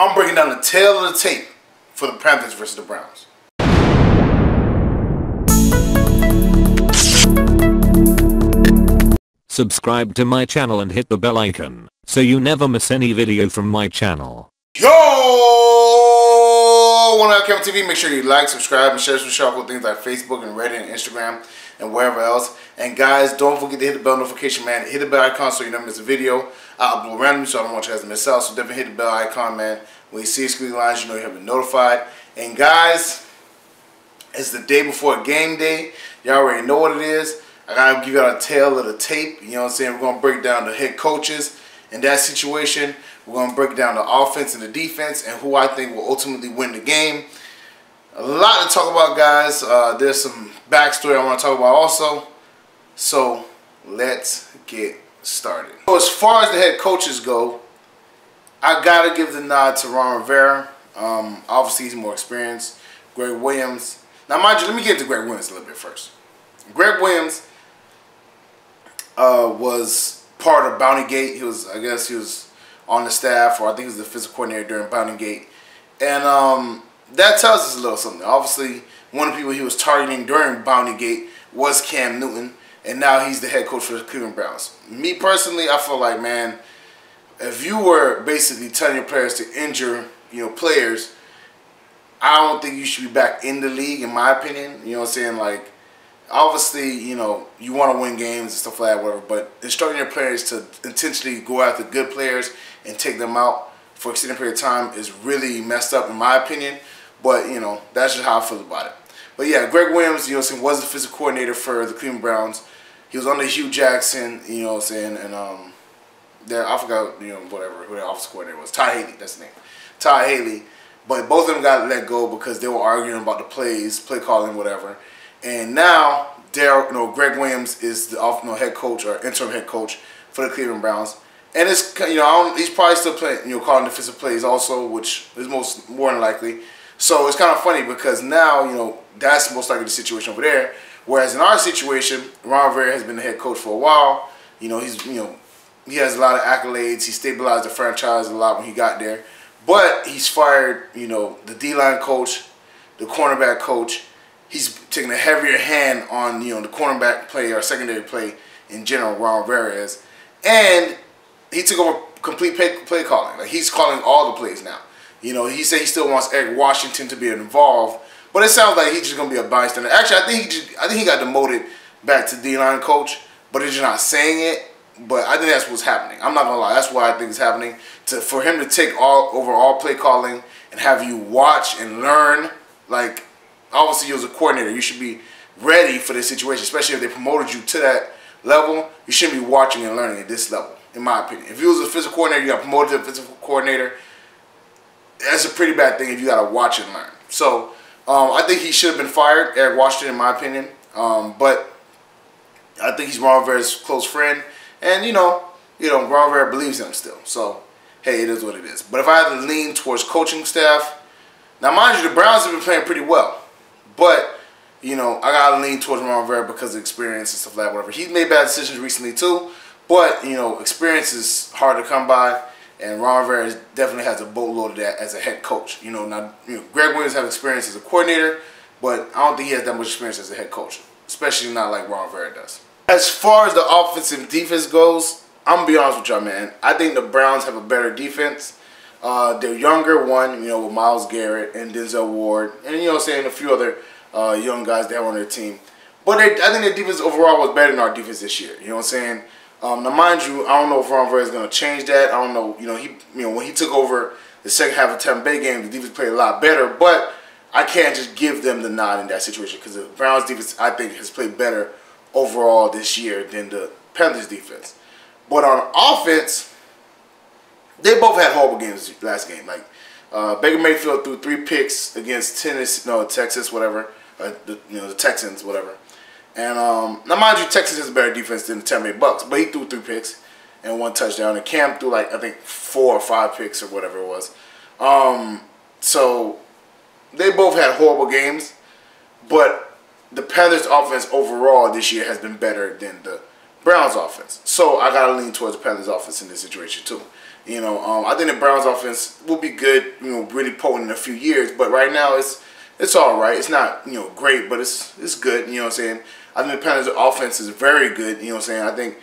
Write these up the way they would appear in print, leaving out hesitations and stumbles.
I'm breaking down the tail of the tape for the Panthers versus the Browns. Subscribe to my channel and hit the bell icon so you never miss any video from my channel. Yo! On LCameraTV, make sure you like, subscribe, and share some sharp cool things like Facebook and Reddit and Instagram and wherever else. And guys, don't forget to hit the bell notification, man. Hit the bell icon so you never miss a video. I upload randomly, so I don't want you guys to miss out. So definitely hit the bell icon, man. When you see screen lines, you know you have been notified. And guys, it's the day before game day. Y'all already know what it is. I gotta give y'all a tail of the tape. You know what I'm saying? We're gonna break down the head coaches in that situation. We're gonna break down the offense and the defense and who I think will ultimately win the game. A lot to talk about, guys. There's some backstory I want to talk about also. So let's get started. So as far as the head coaches go, I gotta give the nod to Ron Rivera. Obviously he's more experienced. Greg Williams. Now mind you, let me get into Greg Williams a little bit first. Greg Williams was part of Bounty Gate. I guess he was on the staff, or I think he was the physical coordinator during Bounty Gate. And that tells us a little something. Obviously, one of the people he was targeting during Bounty Gate was Cam Newton, and now he's the head coach for the Cleveland Browns. Me personally, I feel like, man, if you were basically telling your players to injure, players, I don't think you should be back in the league, in my opinion. You know what I'm saying? Like, obviously, you want to win games and stuff like that, whatever, but instructing your players to intentionally go after good players and take them out for an extended period of time is really messed up, in my opinion. But, that's just how I feel about it. But, yeah, Greg Williams, was the physical coordinator for the Cleveland Browns. He was under Hugh Jackson, and I forgot, whatever, who their offensive coordinator was. Todd Haley, that's his name. Todd Haley. But both of them got let go because they were arguing about the plays, play calling, whatever. And now, Greg Williams is the head coach or interim head coach for the Cleveland Browns. And it's, he's probably still playing, calling defensive plays also, which is more than likely. So it's kind of funny because now, that's most likely the situation over there. Whereas in our situation, Ron Rivera has been the head coach for a while. He has a lot of accolades. He stabilized the franchise a lot when he got there. But he's fired, the D-line coach, the cornerback coach. He's taking a heavier hand on, the cornerback play or secondary play in general, Ron Rivera is. And he took over complete play calling. Like, he's calling all the plays now. He said he still wants Eric Washington to be involved, but it sounds like he's just gonna be a bystander. Actually, I think he got demoted back to D-line coach, but he's just not saying it. But I think that's what's happening. I'm not gonna lie. That's what I think is happening. For him to take over all play calling and have you watch and learn. Like, obviously, you as a coordinator, you should be ready for this situation, especially if they promoted you to that level. You shouldn't be watching and learning at this level, in my opinion. If you was a physical coordinator, you got promoted to a physical coordinator, that's a pretty bad thing if you got to watch and learn. So, I think he should have been fired, Eric Washington, in my opinion. But I think he's Ron Rivera's close friend. And, Ron Rivera believes in him still. So, hey, it is what it is. But if I had to lean towards coaching staff, now, mind you, the Browns have been playing pretty well. But, I got to lean towards Ron Rivera because of experience and stuff like that, whatever. He's made bad decisions recently, too. But, experience is hard to come by. And Ron Rivera definitely has a boatload of that as a head coach. Now, Greg Williams has experience as a coordinator, but I don't think he has that much experience as a head coach, especially not like Ron Rivera does. As far as the offense and defense goes, I'm going to be honest with y'all, man. I think the Browns have a better defense. They're younger, with Myles Garrett and Denzel Ward, and, a few other young guys they have on their team. But I think their defense overall was better than our defense this year. You know what I'm saying? Now, mind you, I don't know if Ron Rivera is going to change that. I don't know. When he took over the second half of the Tampa Bay game, the defense played a lot better. But I can't just give them the nod in that situation because the Browns defense, I think, has played better overall this year than the Panthers defense. But on offense, they both had horrible games last game. Like, Baker Mayfield threw 3 picks against Texas, whatever. The Texans, whatever. And now, mind you, Texas has a better defense than the Tampa Bay Bucks, but he threw 3 picks and 1 touchdown. And Cam threw, I think 4 or 5 picks or whatever it was. So they both had horrible games, but the Panthers' offense overall this year has been better than the Browns' offense. So I gotta lean towards the Panthers' offense in this situation too. I think the Browns offense will be good, really potent in a few years. But right now, it's all right. It's not, great, but it's good. You know what I'm saying? I think the Panthers' offense is very good. You know what I'm saying? I think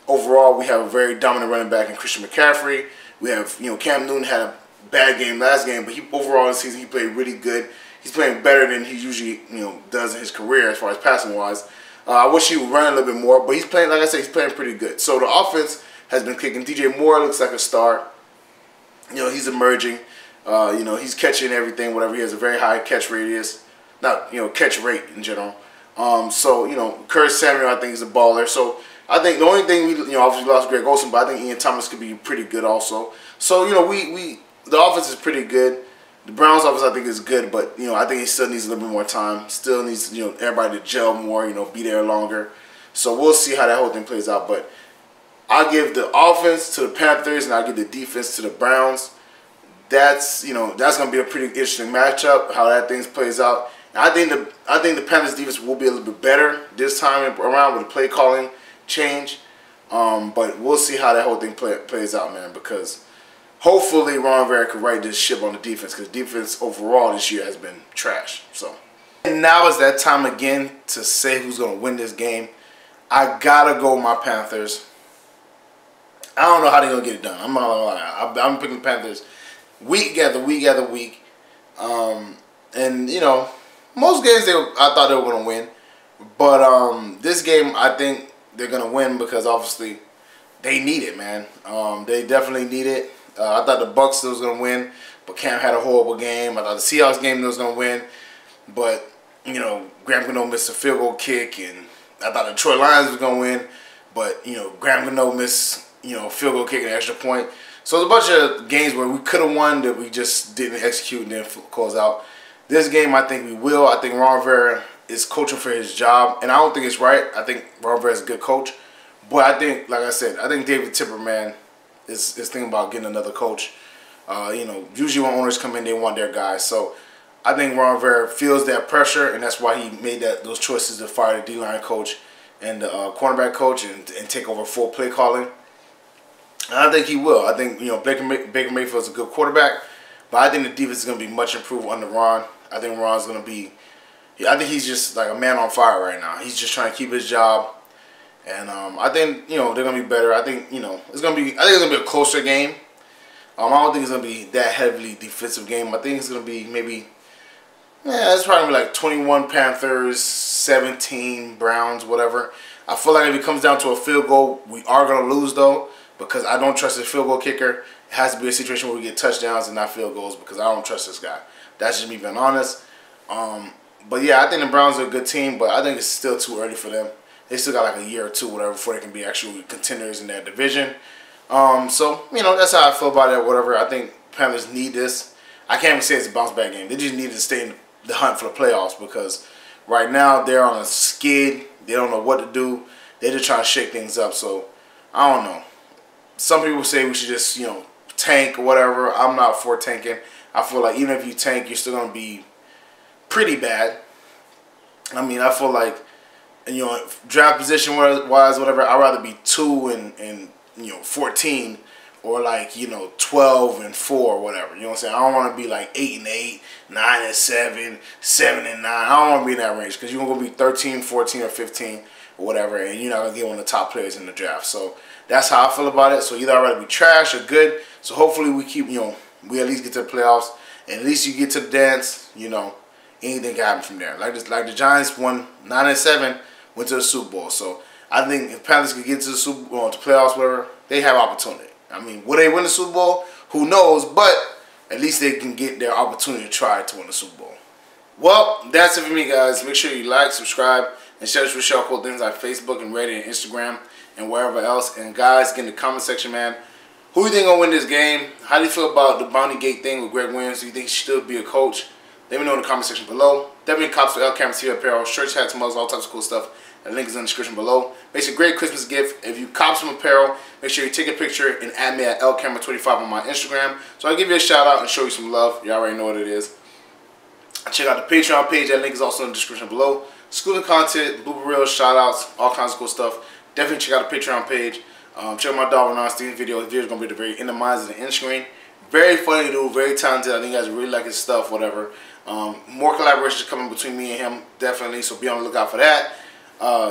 overall we have a very dominant running back in Christian McCaffrey. We have, Cam Newton had a bad game last game, but overall this season he played really good. He's playing better than he usually, does in his career as far as passing wise. I wish he would run a little bit more, but he's playing, like I said, he's playing pretty good. So the offense has been kicking. DJ Moore looks like a star. He's emerging. He's catching everything, whatever. He has a very high catch radius, not catch rate in general. Curtis Samuel, I think, is a baller. So I think the only thing we obviously lost Greg Olsen, but I think Ian Thomas could be pretty good also. So the offense is pretty good. The Browns offense I think is good, but I think he still needs a little bit more time. Still needs everybody to gel more, be there longer. So we'll see how that whole thing plays out. But I'll give the offense to the Panthers and I'll give the defense to the Browns. That's that's gonna be a pretty interesting matchup, how that thing plays out. And I think the Panthers defense will be a little bit better this time around with the play calling change. But we'll see how that whole thing plays out, man, because hopefully Ron Rivera can right this ship on the defense, because defense overall this year has been trash. So, and now is that time again to say who's going to win this game. I got to go with my Panthers. I don't know how they're going to get it done. I'm not going to lie. I'm picking the Panthers week after week after week. And, most games I thought they were going to win. But this game I think they're going to win because obviously they need it, man. They definitely need it. I thought the Bucs was going to win, but Cam had a horrible game. I thought the Seahawks game was going to win, but, Graham Gano missed a field goal kick, and I thought the Detroit Lions was going to win, but, Graham Gano missed, a field goal kick and an extra point. So there's a bunch of games where we could have won that we just didn't execute and then close out. This game, I think we will. I think Ron Rivera is coaching for his job, and I don't think it's right. I think Ron Rivera is a good coach, but I think, like I said, I think David Tipper, man, is thinking about getting another coach. Usually when owners come in, they want their guys. So I think Ron Rivera feels that pressure, and that's why he made those choices to fire the D-line coach and the cornerback coach and take over full play calling. And I think he will. I think Baker Mayfield's a good quarterback, but I think the defense is going to be much improved under Ron. I think Ron's going to be. I think he's just like a man on fire right now. He's just trying to keep his job. And I think they're gonna be better. I think it's gonna be. I think it's gonna be a closer game. I don't think it's gonna be that heavily defensive game. I think it's gonna be maybe. Yeah, it's probably like 21 Panthers, 17 Browns, whatever. I feel like if it comes down to a field goal, we are gonna lose though, because I don't trust the field goal kicker. It has to be a situation where we get touchdowns and not field goals, because I don't trust this guy. That's just me being honest. But yeah, I think the Browns are a good team, but I think it's still too early for them. They still got like a year or two, whatever, before they can be actual contenders in that division. So, that's how I feel about it, whatever. I think Panthers need this. I can't even say it's a bounce back game. They just need to stay in the hunt for the playoffs, because right now they're on a skid. They don't know what to do. They're just trying to shake things up. So, I don't know. Some people say we should just, tank or whatever. I'm not for tanking. I feel like even if you tank, you're still going to be pretty bad. I feel like, draft position wise, whatever, I'd rather be 2 and 14, or like 12 and 4, or whatever. You know what I'm saying? I don't want to be like 8 and 8, 9 and 7, 7 and 9. I don't want to be in that range, because you're gonna be 13, 14, or 15, or whatever, and you're not gonna get one of the top players in the draft. So that's how I feel about it. So either I'd rather be trash or good. So hopefully we keep we at least get to the playoffs, and at least you get to the dance. Anything can happen from there. Like the Giants won 9 and 7. Went to the Super Bowl. So I think if Panthers could get to the Super Bowl, to playoffs, whatever, they have opportunity. Will they win the Super Bowl? Who knows? But at least they can get their opportunity to try to win the Super Bowl. Well, that's it for me, guys. Make sure you like, subscribe, and share this with y'all cool things like Facebook and Reddit and Instagram and wherever else. And guys, get in the comment section, man. Who you think gonna win this game? How do you feel about the Bounty Gate thing with Greg Williams? Do you think he should still be a coach? Let me know in the comment section below. Definitely cops for LCameraTV apparel, shirts, hats, mugs, all types of cool stuff. The link is in the description below. Makes a great Christmas gift. If you cop some apparel, make sure you take a picture and add me at LCamera25 on my Instagram, so I'll give you a shout out and show you some love. You already know what it is. Check out the Patreon page. That link is also in the description below. Exclusive content, blooper reels, shout outs, all kinds of cool stuff. Definitely check out the Patreon page. Check my dog Renan Steven's video. His video is going to be at the very end of mine, at the end screen. Very funny dude, very talented. I think you guys really like his stuff, whatever. More collaborations coming between me and him, definitely, so be on the lookout for that.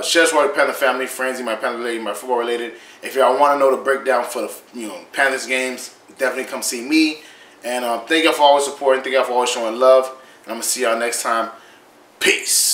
Share this with the Panther family, friends, my Panther related, my football related. If y'all want to know the breakdown for the Panthers games, definitely come see me. And thank y'all for always supporting. Thank y'all for always showing love. And I'm going to see y'all next time. Peace.